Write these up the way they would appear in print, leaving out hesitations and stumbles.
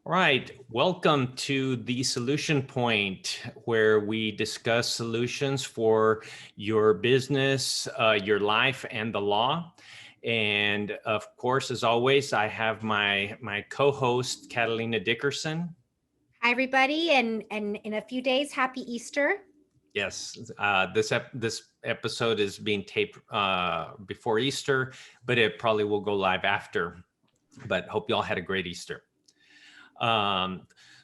Right. Welcome to the Solution Point, where we discuss solutions for your business, your life, and the law. And of course, as always, I have my co-host, Catalina Dickerson. Hi, everybody, and in a few days, happy Easter. Yes, this episode is being taped before Easter, but it probably will go live after. But hope you all had a great Easter.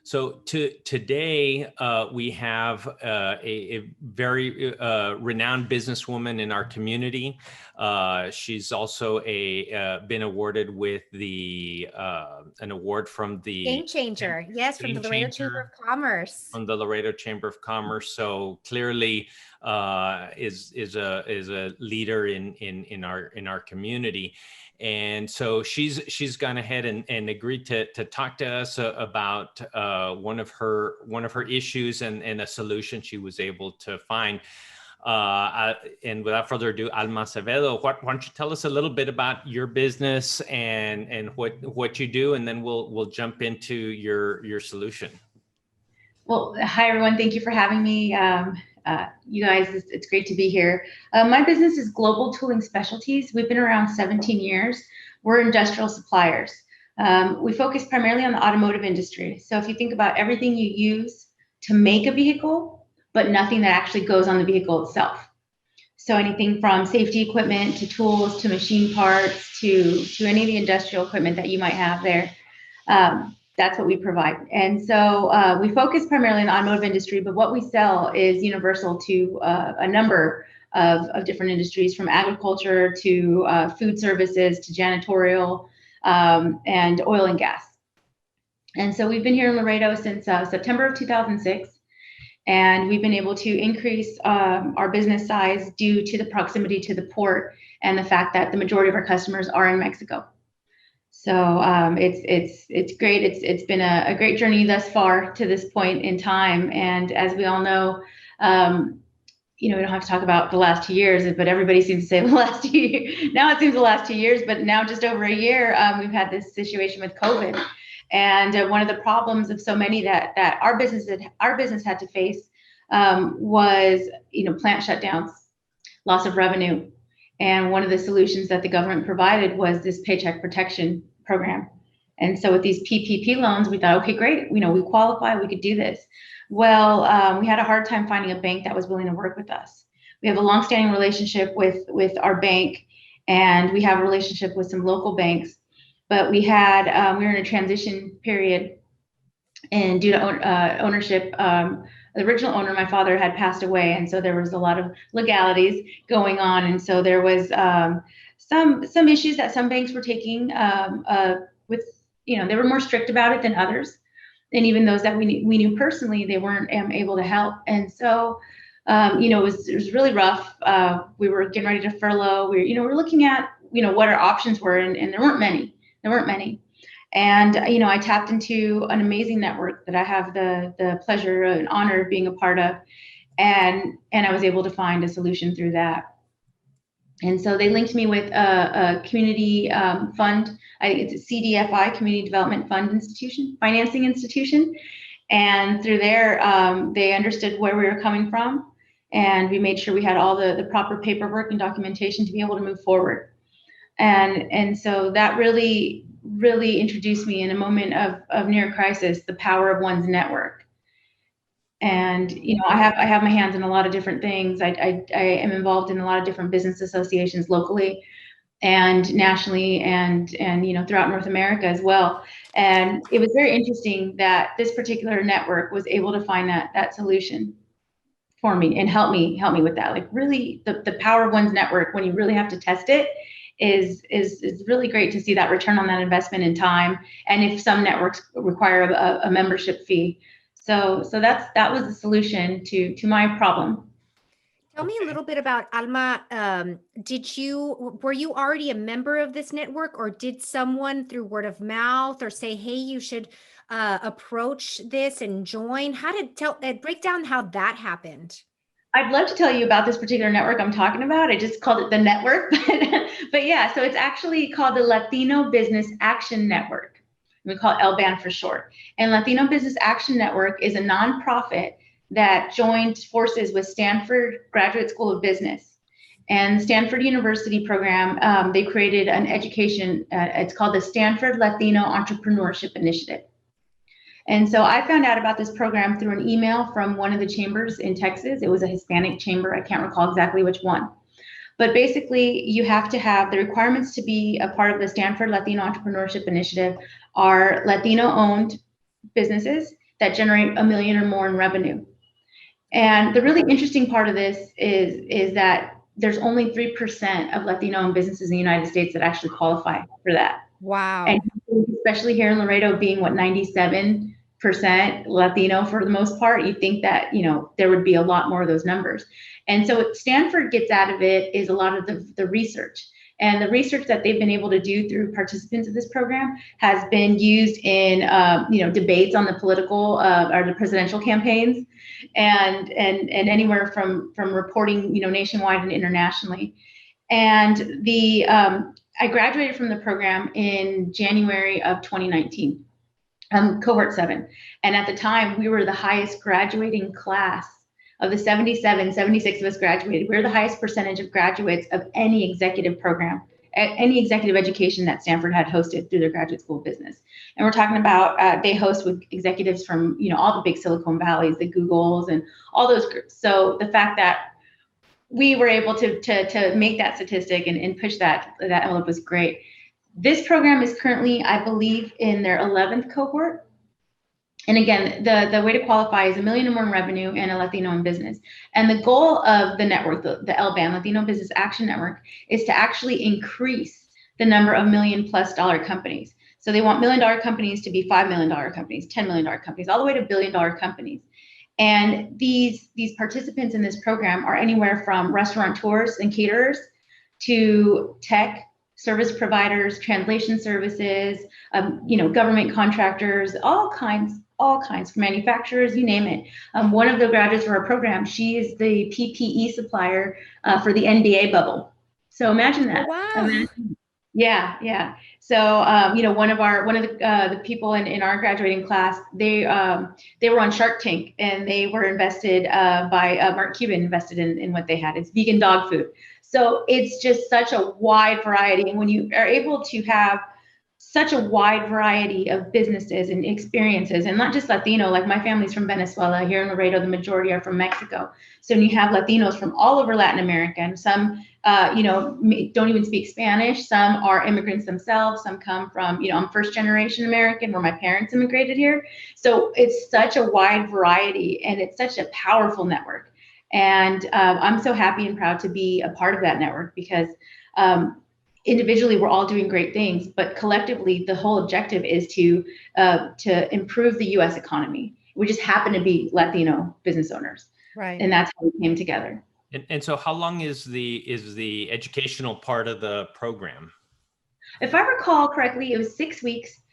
So today we have a very renowned businesswoman in our community. She's also been awarded with an award from the Game Changer, yes, from the Laredo Chamber of Commerce. From the Laredo Chamber of Commerce. So clearly is a leader in our community. And so she's gone ahead and agreed to talk to us about one of her issues and a solution she was able to find. And without further ado, Alma Acevedo, why don't you tell us a little bit about your business and what you do, and then we'll jump into your solution. Well, hi everyone. Thank you for having me. You guys, it's great to be here. My business is Global Tooling Specialties. We've been around 17 years. We're industrial suppliers. We focus primarily on the automotive industry. So if you think about everything you use to make a vehicle, but nothing that actually goes on the vehicle itself. So anything from safety equipment to tools to machine parts to any of the industrial equipment that you might have there. That's what we provide. And so we focus primarily on the automotive industry, but what we sell is universal to a number of different industries, from agriculture to food services to janitorial and oil and gas. And so we've been here in Laredo since September of 2006. And we've been able to increase our business size due to the proximity to the port and the fact that the majority of our customers are in Mexico. So it's great. It's been a great journey thus far to this point in time. And as we all know, we don't have to talk about the last 2 years, but everybody seems to say the last 2 years. Now it seems the last 2 years, but now just over a year, we've had this situation with COVID. And one of the problems of so many that our business had to face was plant shutdowns, loss of revenue. And one of the solutions that the government provided was this Paycheck Protection Program. And so with these PPP loans, we thought, okay, great, we qualify, we could do this. Well, we had a hard time finding a bank that was willing to work with us. We have a longstanding relationship with our bank, and we have a relationship with some local banks. But we were in a transition period, and due to ownership, the original owner, my father, had passed away, and so there was a lot of legalities going on, and so there was some issues that some banks were taking with, they were more strict about it than others, and even those that we knew personally, they weren't able to help, and so it was really rough. We were getting ready to furlough. We're looking at what our options were, and there weren't many. And, I tapped into an amazing network that I have the pleasure and honor of being a part of. And I was able to find a solution through that. And so they linked me with a community fund. I think it's a CDFI, Community Development Fund Institution, financing institution. And through there, they understood where we were coming from. And we made sure we had all the proper paperwork and documentation to be able to move forward. And so that really introduced me in a moment of near crisis, the power of one's network. And I have my hands in a lot of different things. I am involved in a lot of different business associations locally and nationally, and throughout North America as well. And it was very interesting that this particular network was able to find that solution for me and help me with that. Like, really, the power of one's network, when you really have to test it, is really great to see that return on that investment in time. And if some networks require a membership fee. So that was the solution to my problem. Tell me a little bit about Alma. Were you already a member of this network, or did someone through word of mouth or say, hey, you should approach this and join? Break down how that happened. I'd love to tell you about this particular network I'm talking about. I just called it the network, but yeah, so it's actually called the Latino Business Action Network. We call it LBAN for short. And Latino Business Action Network is a nonprofit that joined forces with Stanford Graduate School of Business and Stanford University program. They created an education, it's called the Stanford Latino Entrepreneurship Initiative. And so I found out about this program through an email from one of the chambers in Texas. It was a Hispanic chamber. I can't recall exactly which one. But basically, you have to have the requirements to be a part of the Stanford Latino Entrepreneurship Initiative are Latino-owned businesses that generate $1 million or more in revenue. And the really interesting part of this is that there's only 3% of Latino-owned businesses in the United States that actually qualify for that. Wow. And especially here in Laredo, being 97% Latino for the most part, you think that, there would be a lot more of those numbers. And so what Stanford gets out of it is a lot of the research. And the research that they've been able to do through participants of this program has been used in, debates on the political or the presidential campaigns, and anywhere from reporting, nationwide and internationally. And I graduated from the program in January of 2019, cohort 7. And at the time, we were the highest graduating class of the 76 of us graduated. We're the highest percentage of graduates of any executive program, any executive education that Stanford had hosted through their Graduate School of Business. And we're talking about, they host with executives from, all the big Silicon Valleys, the Googles, and all those groups. So the fact that we were able to make that statistic and push that envelope was great. This program is currently, I believe, in their 11th cohort. And again, the way to qualify is $1 million or more in revenue and a Latino in business. And the goal of the network, the LBAN, Latino Business Action Network, is to actually increase the number of $1 million+ companies. So they want $1 million companies to be $5 million companies, $10 million companies, all the way to $1 billion companies. And these participants in this program are anywhere from restaurateurs and caterers to tech service providers, translation services, government contractors, all kinds, manufacturers, you name it. One of the graduates of our program, she is the PPE supplier for the NBA bubble. So imagine that. Oh, wow. Yeah. So, one of the people in our graduating class, they were on Shark Tank, and they were invested by Mark Cuban invested in what they had. It's vegan dog food. So it's just such a wide variety. And when you are able to have such a wide variety of businesses and experiences, and not just Latino, like my family's from Venezuela, here in Laredo, the majority are from Mexico. So when you have Latinos from all over Latin America, and some, don't even speak Spanish. Some are immigrants themselves. Some come from, I'm first generation American, where my parents immigrated here. So it's such a wide variety, and it's such a powerful network. And I'm so happy and proud to be a part of that network, because individually we're all doing great things, but collectively the whole objective is to improve the U.S. economy. We just happen to be Latino business owners, right? And that's how we came together. And so, how long is the educational part of the program? If I recall correctly, it was 6 weeks.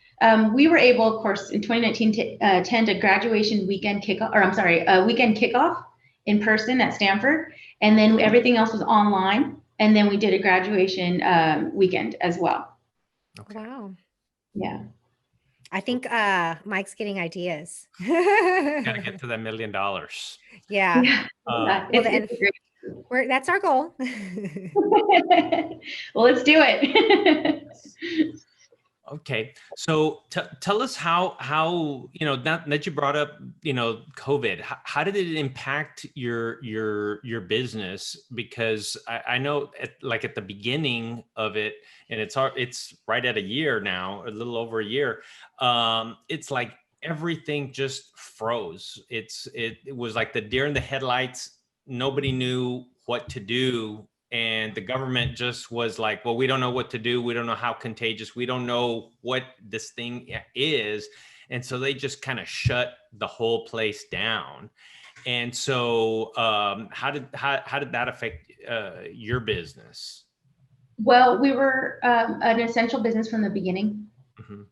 We were able, of course, in 2019 to attend a graduation weekend kickoff, weekend kickoff in person at Stanford, and then everything else was online. And then we did a graduation weekend as well. Okay. Wow. Yeah. I think Mike's getting ideas. Gotta get to that $1 million. Yeah. That's our goal. Well, let's do it. Okay, so tell us how that you brought up COVID, how did it impact your business? Because I know at the beginning of it, and it's right at a year now, a little over a year. It's like everything just froze. It was like the deer in the headlights. Nobody knew what to do. And the government just was like, well, we don't know what to do. We don't know how contagious. We don't know what this thing is. And so they just kind of shut the whole place down. And so how did that affect your business? Well, we were an essential business from the beginning. Mm-hmm.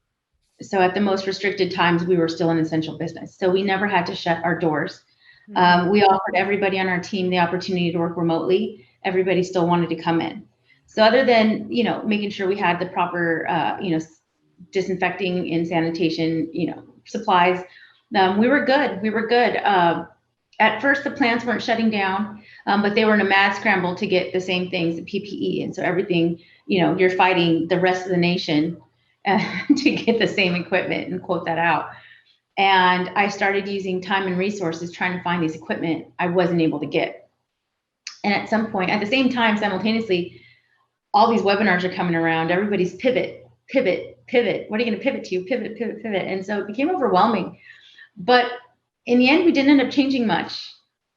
So at the most restricted times, we were still an essential business. So we never had to shut our doors. Mm-hmm. We offered everybody on our team the opportunity to work remotely. Everybody still wanted to come in. So other than, making sure we had the proper, disinfecting and sanitation, supplies. We were good. At first, the plants weren't shutting down, but they were in a mad scramble to get the same things, the PPE. And so everything, you're fighting the rest of the nation to get the same equipment, and quote that out. And I started using time and resources trying to find these equipment I wasn't able to get. And at some point, at the same time, simultaneously, all these webinars are coming around. Everybody's pivot. What are you going to pivot to? Pivot. And so it became overwhelming. But in the end, we didn't end up changing much,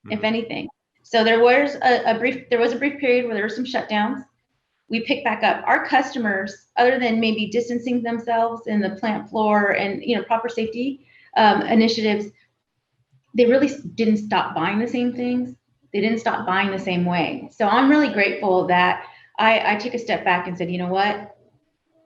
if anything. So there was a brief period where there were some shutdowns. We picked back up. Our customers, other than maybe distancing themselves in the plant floor and proper safety initiatives, they really didn't stop buying the same things. They didn't stop buying the same way. So I'm really grateful that I took a step back and said, you know what?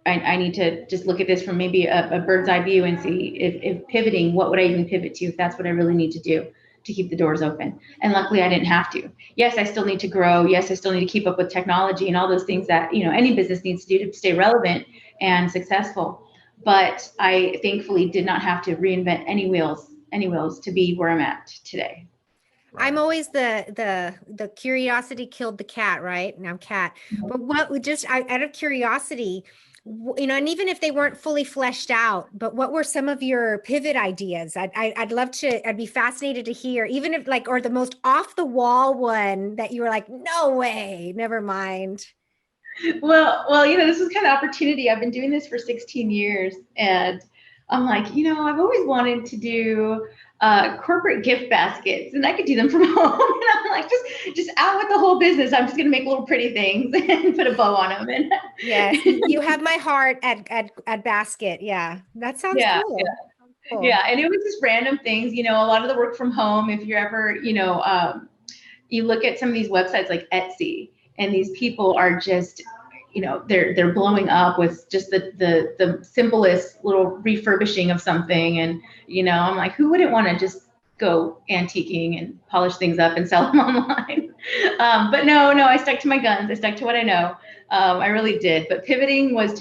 I need to just look at this from maybe a bird's eye view and see if pivoting, what would I even pivot to if that's what I really need to do to keep the doors open. And luckily I didn't have to. Yes, I still need to grow. Yes, I still need to keep up with technology and all those things that any business needs to do to stay relevant and successful. But I thankfully did not have to reinvent any wheels to be where I'm at today. Right. I'm always the curiosity killed the cat, right? And I'm cat. But out of curiosity, and even if they weren't fully fleshed out, but what were some of your pivot ideas? I'd be fascinated to hear, even if or the most off the wall one that you were like, no way, never mind. Well, this was kind of opportunity. I've been doing this for 16 years, and I'm like, I've always wanted to do corporate gift baskets, and I could do them from home. And I'm like, just out with the whole business. I'm just gonna make little pretty things and put a bow on them. And yes, you have my heart at basket. Yeah, that sounds cool. Yeah. Cool. Yeah, and it was just random things. A lot of the work from home. If you're ever, you look at some of these websites like Etsy, and these people are just, they're blowing up with just the simplest little refurbishing of something. And, I'm like, who wouldn't want to just go antiquing and polish things up and sell them online? But no, I stuck to my guns. I stuck to what I know. I really did. But pivoting was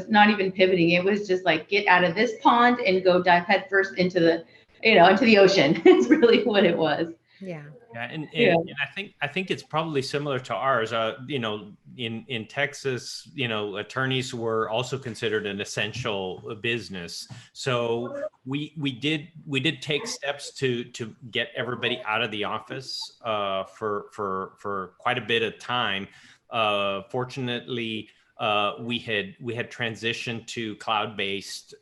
not even pivoting. It was just like, get out of this pond and go dive headfirst into the ocean. It's really what it was. Yeah. Yeah, and I think it's probably similar to ours. In Texas, attorneys were also considered an essential business. So we did take steps to get everybody out of the office for quite a bit of time. Fortunately, we had transitioned to cloud-based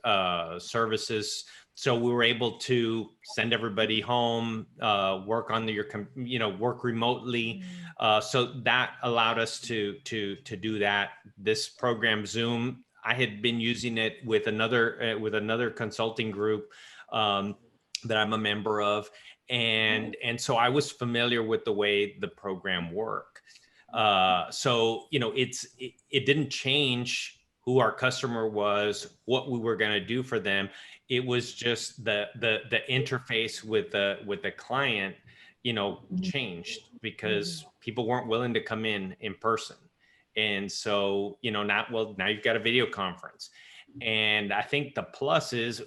services. So we were able to send everybody home, work on work remotely. So that allowed us to do that. This program, Zoom, I had been using it with another consulting group that I'm a member of, and so I was familiar with the way the program worked. So it didn't change who our customer was, what we were going to do for them. It was just the interface with the client, changed because people weren't willing to come in person. And so, now you've got a video conference. And I think the plus is,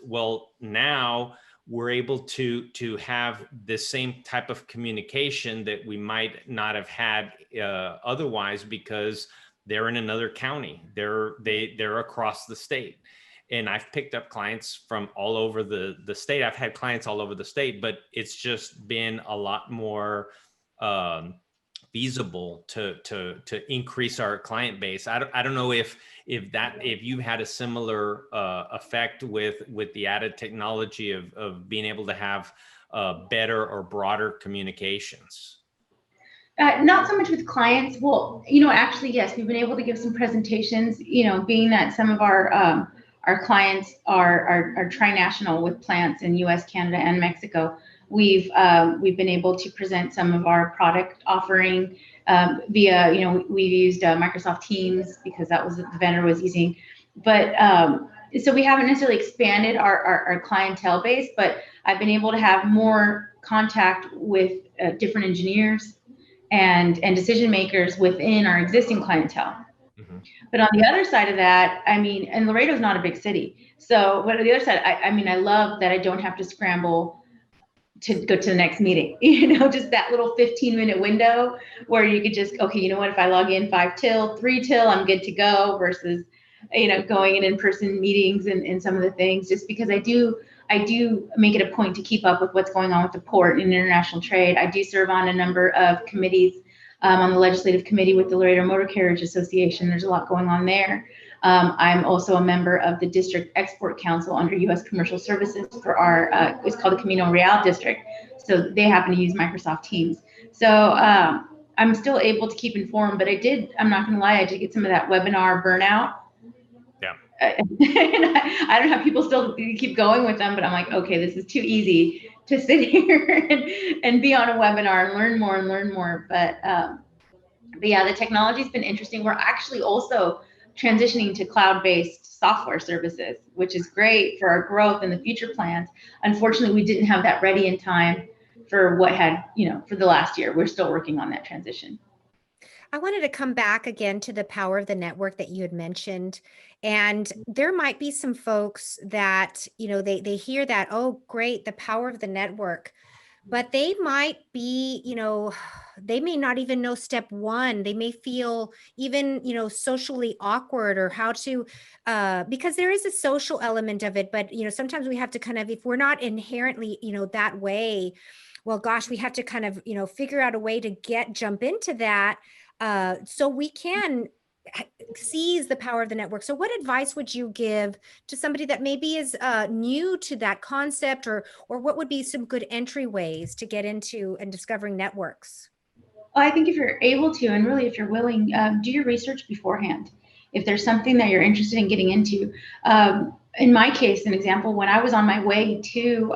now we're able to have the same type of communication that we might not have had otherwise, because they're in another county. They're across the state. And I've picked up clients from all over the state. I've had clients all over the state, but it's just been a lot more feasible to increase our client base. I don't know if you've had a similar effect with the added technology of being able to have better or broader communications. Not so much with clients. Well, actually, yes, we've been able to give some presentations, being that some of our clients are tri-national with plants in US, Canada, and Mexico. We've been able to present some of our product offering via, we've used Microsoft Teams because that was the vendor was using. But so we haven't necessarily expanded our clientele base, but I've been able to have more contact with different engineers and decision makers within our existing clientele. But on the other side of that, I mean, and Laredo's not a big city. So, but on the other side, I mean, I love that I don't have to scramble to go to the next meeting, just that little 15-minute window where you could just, okay, you know what, if I log in 5 till, 3 till, I'm good to go, versus, going in person meetings and some of the things, just because I do make it a point to keep up with what's going on with the port and international trade. I do serve on a number of committees, on the legislative committee with the Laredo Motor Carriage Association. There's a lot going on there. I'm also a member of the District Export Council under U.S. Commercial Services for our, it's called the Camino Real District. So they happen to use Microsoft Teams. So I'm still able to keep informed, but I'm not going to lie, I did get some of that webinar burnout. Yeah. I don't know how people still keep going with them, but I'm like, okay, this is too easy to sit here and be on a webinar and learn more. But yeah, the technology's been interesting. We're actually also transitioning to cloud-based software services, which is great for our growth and the future plans. Unfortunately, we didn't have that ready in time for for the last year. We're still working on that transition. I wanted to come back again to the power of the network that you had mentioned. And there might be some folks that, they hear that, oh, great, the power of the network. But they might be, they may not even know step one. They may feel even, socially awkward, or how to, because there is a social element of it. But, sometimes we have to kind of, if we're not inherently, that way, well, gosh, we have to kind of, figure out a way to jump into that, so we can seize the power of the network. So what advice would you give to somebody that maybe is new to that concept, or what would be some good entryways to get into and discovering networks? Well, I think if you're able to, and really if you're willing, do your research beforehand. If there's something that you're interested in getting into. In my case, an example, when I was on my way to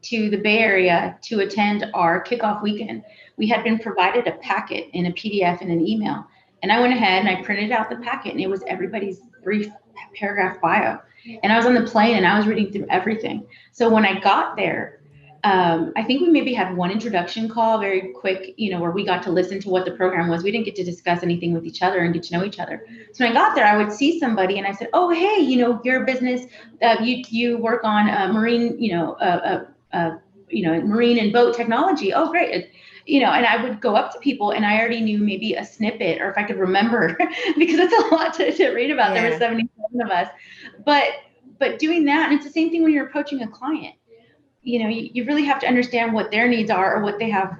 the Bay Area to attend our kickoff weekend, we had been provided a packet in a PDF and an email. And I went ahead and I printed out the packet, and it was everybody's brief paragraph bio. And I was on the plane and I was reading through everything. So when I got there, I think we maybe had one introduction call, very quick, where we got to listen to what the program was. We didn't get to discuss anything with each other and get to know each other. So when I got there, I would see somebody and I said, oh, hey, your business, you work on marine, marine and boat technology. Oh, great. And I would go up to people and I already knew maybe a snippet, or if I could remember, because it's a lot to read about. Yeah. There were 77 of us, but doing that, and it's the same thing when you're approaching a client. You really have to understand what their needs are, or what they have,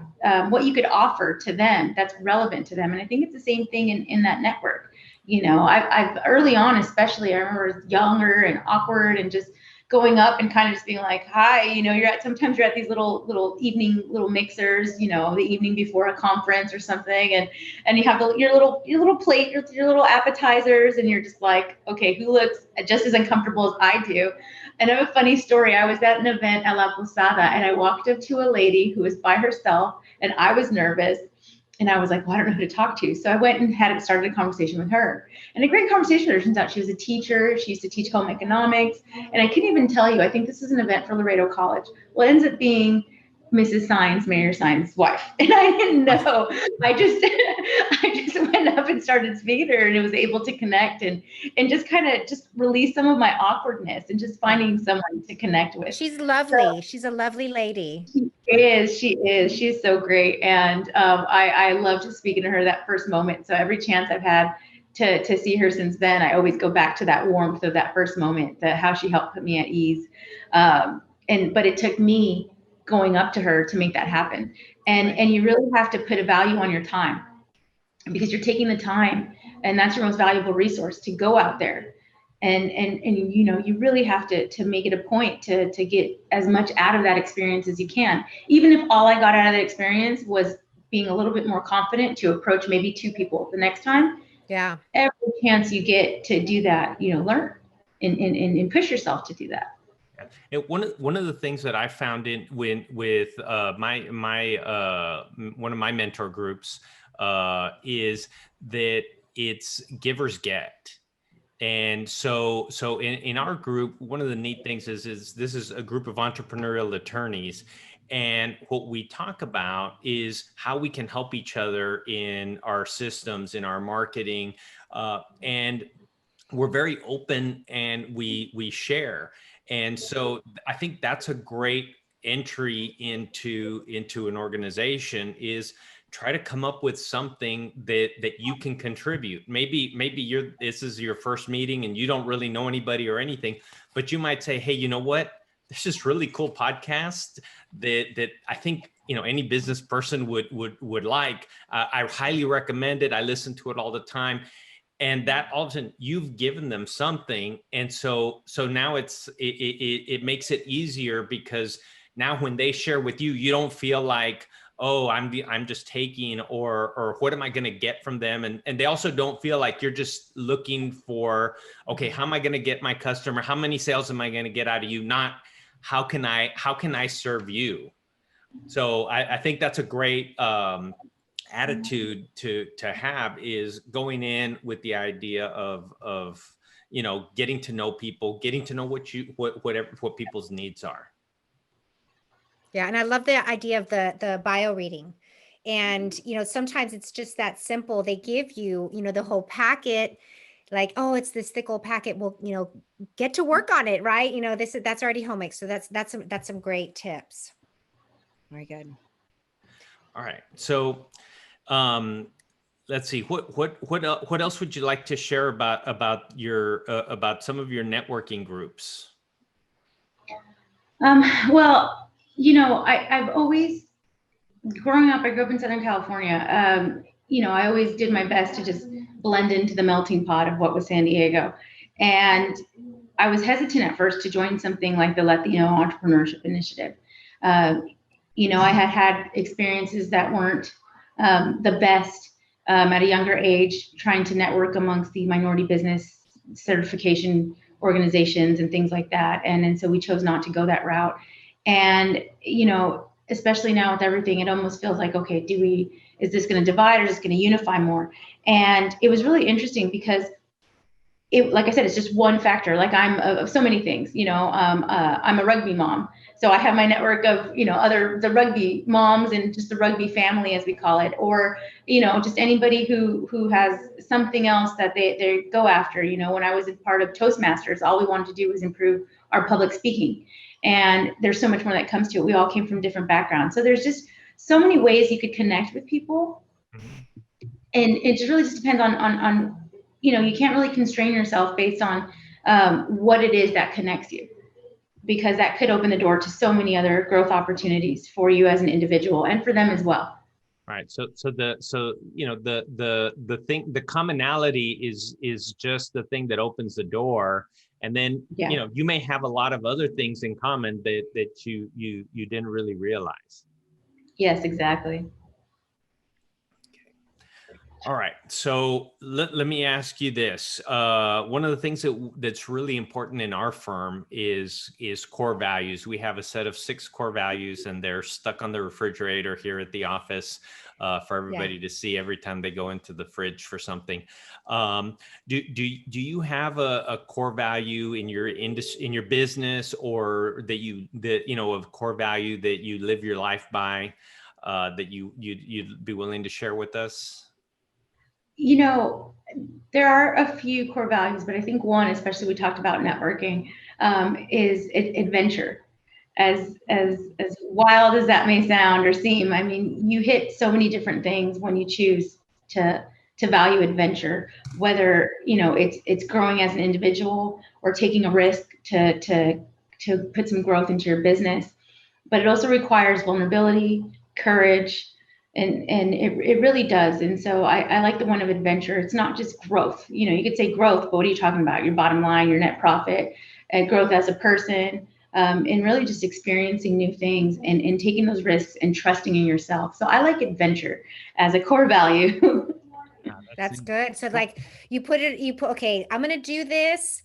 what you could offer to them that's relevant to them. And I think it's the same thing in that network. I've early on, especially, I remember younger and awkward and just going up and kind of just being like, hi, sometimes you're at these little evening mixers, the evening before a conference or something. And you have your little plate, your little appetizers, and you're just like, okay, who looks just as uncomfortable as I do? And I have a funny story. I was at an event at La Posada, and I walked up to a lady who was by herself, and I was nervous. And I was like, well, I don't know who to talk to. So I went and started a conversation with her. And a great conversation with her. Turns out she was a teacher. She used to teach home economics. And I couldn't even tell you, I think this is an event for Laredo College. Well, it ends up being Mrs. Sines, Mayor Sines' wife. And I didn't know. I just went up and started speaking to her, and it was able to connect and just kind of just release some of my awkwardness and just finding someone to connect with. She's lovely. So, she's a lovely lady. She is. She's so great. And I loved speaking to her that first moment. So every chance I've had to see her since then, I always go back to that warmth of that first moment, how she helped put me at ease. But it took me going up to her to make that happen. And you really have to put a value on your time, because you're taking the time, and that's your most valuable resource, to go out there. And you really have to make it a point to get as much out of that experience as you can. Even if all I got out of that experience was being a little bit more confident to approach maybe 2 people the next time. Yeah. Every chance you get to do that, learn and push yourself to do that. And one of the things that I found with my one of my mentor groups is that it's givers get. And so in our group, one of the neat things is this is a group of entrepreneurial attorneys, And what we talk about is how we can help each other in our systems, in our marketing, and we're very open and we share. And so I think that's a great entry into an organization, is try to come up with something that you can contribute. Maybe this is your first meeting and you don't really know anybody or anything, but you might say, hey, you know what? There's this really cool podcast that I think, any business person would like. I highly recommend it. I listen to it all the time. And that all of a sudden you've given them something. And so now it makes it easier, because now when they share with you, you don't feel like, oh, I'm just taking, or what am I going to get from them? And they also don't feel like you're just looking for, okay, how am I going to get my customer? How many sales am I going to get out of you? Not how can I serve you? So I think that's a great attitude to have, is going in with the idea of getting to know people, getting to know what people's needs are. Yeah, and I love the idea of the bio reading. And sometimes it's just that simple. They give you the whole packet, like, oh, it's this thick old packet. Well, get to work on it, right? That's already homemade. So that's some great tips. Very good. All right. So let's see, what else would you like to share about your about some of your networking groups? Well, I've always, growing up, I grew up in Southern California. I always did my best to just blend into the melting pot of what was San Diego. And I was hesitant at first to join something like the Latino Entrepreneurship Initiative. I had experiences that weren't the best at a younger age, trying to network amongst the minority business certification organizations and things like that. And so we chose not to go that route. And, especially now with everything, it almost feels like, okay, is this going to divide, or is this going to unify more? And it was really interesting because like I said, it's just one factor. Like I'm of so many things, I'm a rugby mom. So I have my network of, the rugby moms and just the rugby family, as we call it, or, just anybody who has something else that they go after. When I was a part of Toastmasters, all we wanted to do was improve our public speaking. And there's so much more that comes to it. We all came from different backgrounds. So there's just so many ways you could connect with people. And it just really just depends on you can't really constrain yourself based on what it is that connects you, because that could open the door to so many other growth opportunities for you as an individual and for them as well. Right. So the thing, the commonality is just the thing that opens the door. And then, you may have a lot of other things in common that you didn't really realize. Yes, exactly. All right. So let me ask you this. One of the things that's really important in our firm is core values. We have a set of 6 core values, and they're stuck on the refrigerator here at the office for everybody to see every time they go into the fridge for something. Do you have a core value in your in your business, or a core value that you live your life by, that you'd be willing to share with us? There are a few core values, but I think one, especially we talked about networking, is adventure. As wild as that may sound or seem, I mean, you hit so many different things when you choose to value adventure, whether, it's growing as an individual or taking a risk to put some growth into your business. But it also requires vulnerability, courage, and it really does. And so I like the one of adventure. It's not just growth. You could say growth, but what are you talking about? Your bottom line, your net profit, and growth as a person, and really just experiencing new things and taking those risks and trusting in yourself. So I like adventure as a core value. That's good. So like you put, okay, I'm going to do this.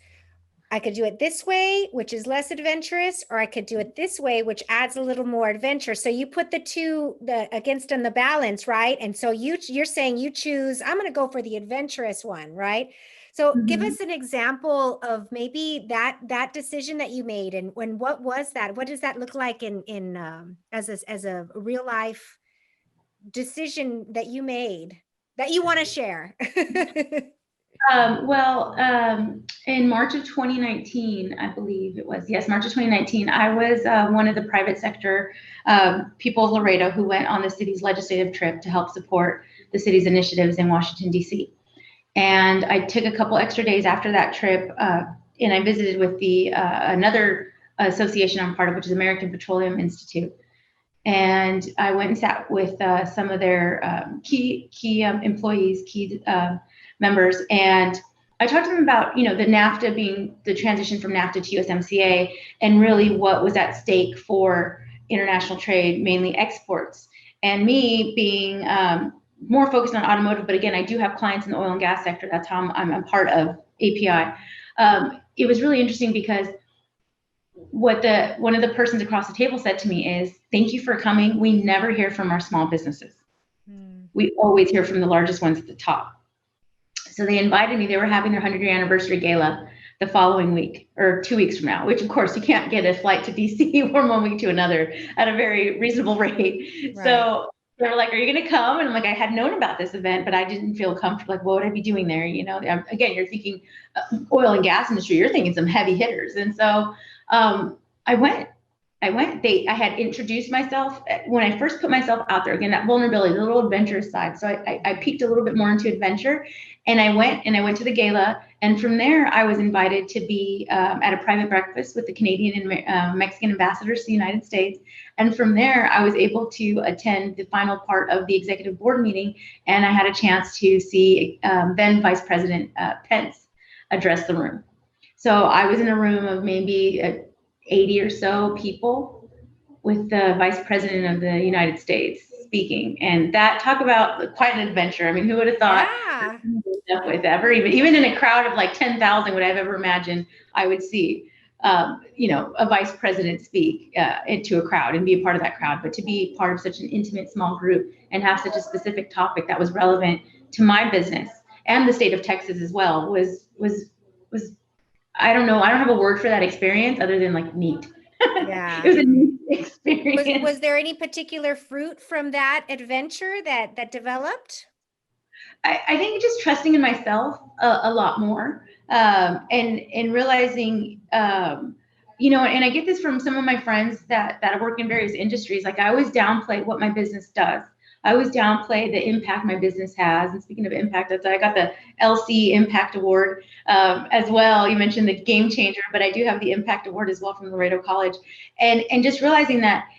I could do it this way, which is less adventurous, or I could do it this way, which adds a little more adventure. So you put the two against in the balance, right? And so you're saying you choose, I'm going to go for the adventurous one, right? So give us an example of maybe that decision that you made, and what was that? What does that look like in as a real life decision that you made that you want to share? In March of 2019, I believe it was, yes, March of 2019, I was one of the private sector people of Laredo who went on the city's legislative trip to help support the city's initiatives in Washington, D.C. And I took a couple extra days after that trip, and I visited with the another association I'm part of, which is American Petroleum Institute. And I went and sat with some of their key employees, key members, and I talked to them about, the NAFTA being the transition from NAFTA to USMCA, and really what was at stake for international trade, mainly exports. And me being more focused on automotive, but again, I do have clients in the oil and gas sector. That's how I'm a part of API. It was really interesting because what one of the persons across the table said to me is, "Thank you for coming. We never hear from our small businesses. We always hear from the largest ones at the top." So they invited me. They were having their 100-year anniversary gala the following week, or 2 weeks from now, which of course you can't get a flight to DC from one week to another at a very reasonable rate. Right. So they were like, "Are you going to come?" And I'm like, I had known about this event, but I didn't feel comfortable. Like, what would I be doing there? Again, you're thinking oil and gas industry, you're thinking some heavy hitters. And so I went. I had introduced myself when I first put myself out there. Again, that vulnerability, the little adventurous side. So I peeked a little bit more into adventure, and I went to the gala. And from there, I was invited to be at a private breakfast with the Canadian and Mexican ambassadors to the United States. And from there, I was able to attend the final part of the executive board meeting, and I had a chance to see then Vice President Pence address the room. So I was in a room of maybe 80 or so people with the Vice President of the United States speaking, and that, talk about quite an adventure. I mean, who would have thought with ever, even in a crowd of like 10,000 would I have ever imagined I would see a vice president speak into a crowd and be a part of that crowd, but to be part of such an intimate small group and have such a specific topic that was relevant to my business and the state of Texas as well was I don't know. I don't have a word for that experience other than like neat. Yeah. It was a neat experience. Was there any particular fruit from that adventure that developed? I think just trusting in myself a lot more, and realizing, and I get this from some of my friends that work in various industries. Like, I always downplay what my business does. I always downplay the impact my business has. And speaking of impact, I got the LC Impact Award as well. You mentioned the Game Changer, but I do have the Impact Award as well from Laredo College. And just realizing that,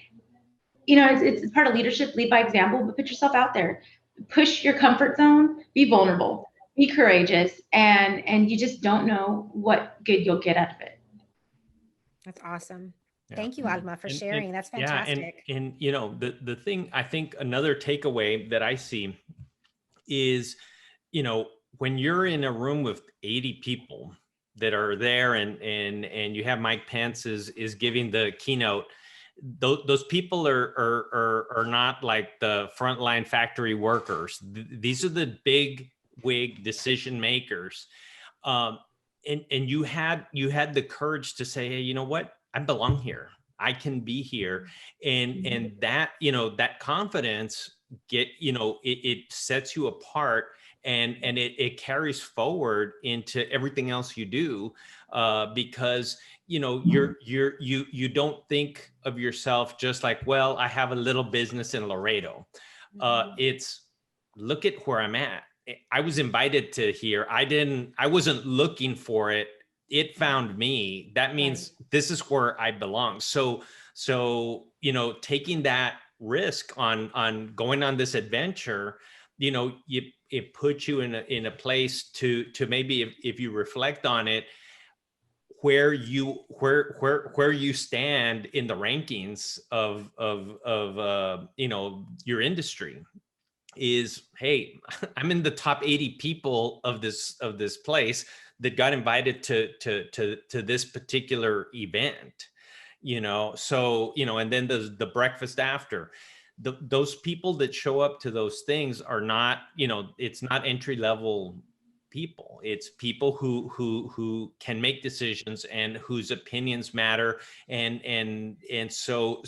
it's part of leadership, lead by example, but put yourself out there. Push your comfort zone, be vulnerable, be courageous, and you just don't know what good you'll get out of it. That's awesome. Yeah. Thank you, Alma, for sharing. That's fantastic. Yeah, and the thing, I think another takeaway that I see is, when you're in a room with 80 people that are there, and you have Mike Pence is giving the keynote, those people are not like the frontline factory workers. These are the big wig decision makers, and you had the courage to say, hey, you know what? I belong here. I can be here. And that, that confidence it sets you apart, and it carries forward into everything else you do, because, you don't think of yourself just like, well, I have a little business in Laredo. It's, look at where I'm at. I was invited to here. I wasn't looking for it. It found me. That means this is where I belong. So, taking that risk on going on this adventure, it puts you in a place to maybe, if you reflect on it, where you stand in the rankings of your industry is, hey, I'm in the top 80 people of this place that got invited to this particular event, so, and then the breakfast after. Those people that show up to those things are not, it's not entry level people. It's people who can make decisions and whose opinions matter. And so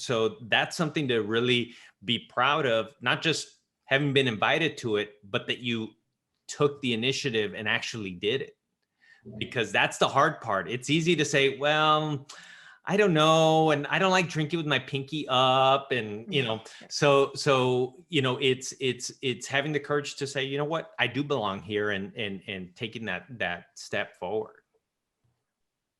that's something to really be proud of, not just having been invited to it, but that you took the initiative and actually did it. Because that's the hard part. It's easy to say, well, I don't know, and I don't like drinking with my pinky up, and so it's having the courage to say, you know what, I do belong here, and taking that step forward.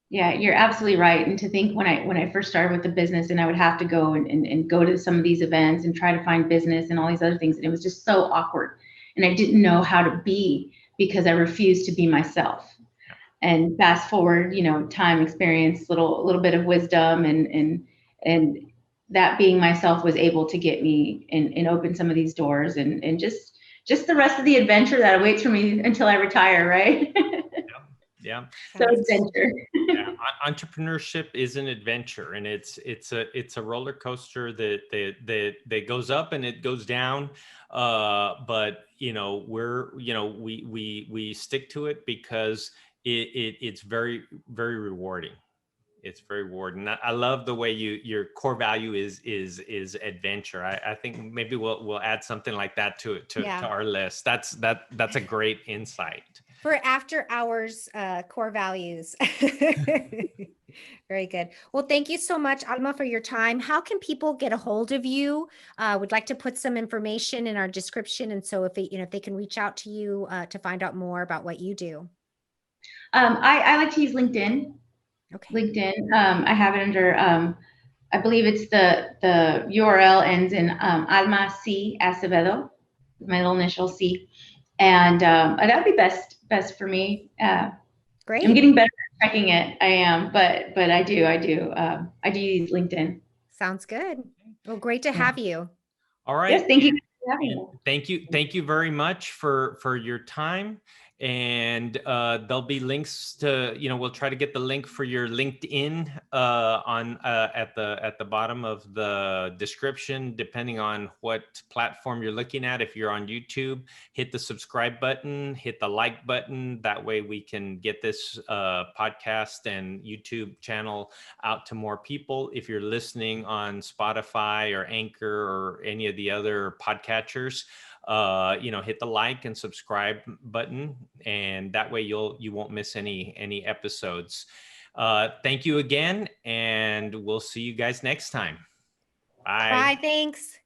Yeah, you're absolutely right. And to think when I first started with the business, and I would have to go and go to some of these events and try to find business and all these other things, and it was just so awkward, and I didn't know how to be because I refused to be myself. And fast forward, time, experience, little bit of wisdom, and that being myself was able to get me and open some of these doors, and just the rest of the adventure that awaits for me until I retire, right? Yeah. So adventure. Yeah. Entrepreneurship is an adventure, and it's a roller coaster that goes up and it goes down. But we stick to it because it's very, very rewarding. It's very rewarding. I love the way your core value is adventure. I think maybe we'll add something like that to our list. That's a great insight for after hours core values. Very good. Well, thank you so much, Alma, for your time. How can people get a hold of you? We'd like to put some information in our description, and so if they can reach out to you to find out more about what you do. I like to use LinkedIn. Okay. LinkedIn. I have it under. I believe it's the URL ends in Alma C Acevedo, my little initial C, and that'd be best for me. Great. I'm getting better at checking it. I am, but I do use LinkedIn. Sounds good. Well, great to have you. All right. Yes, thank you. Thank you very much for your time. And there'll be links to, we'll try to get the link for your LinkedIn on at the bottom of the description, depending on what platform you're looking at. If you're on YouTube, hit the subscribe button, hit the like button. That way we can get this podcast and YouTube channel out to more people. If you're listening on Spotify or Anchor or any of the other podcatchers, hit the like and subscribe button, and that way you won't miss any episodes. Thank you again, and we'll see you guys next time. Bye. Bye. Thanks.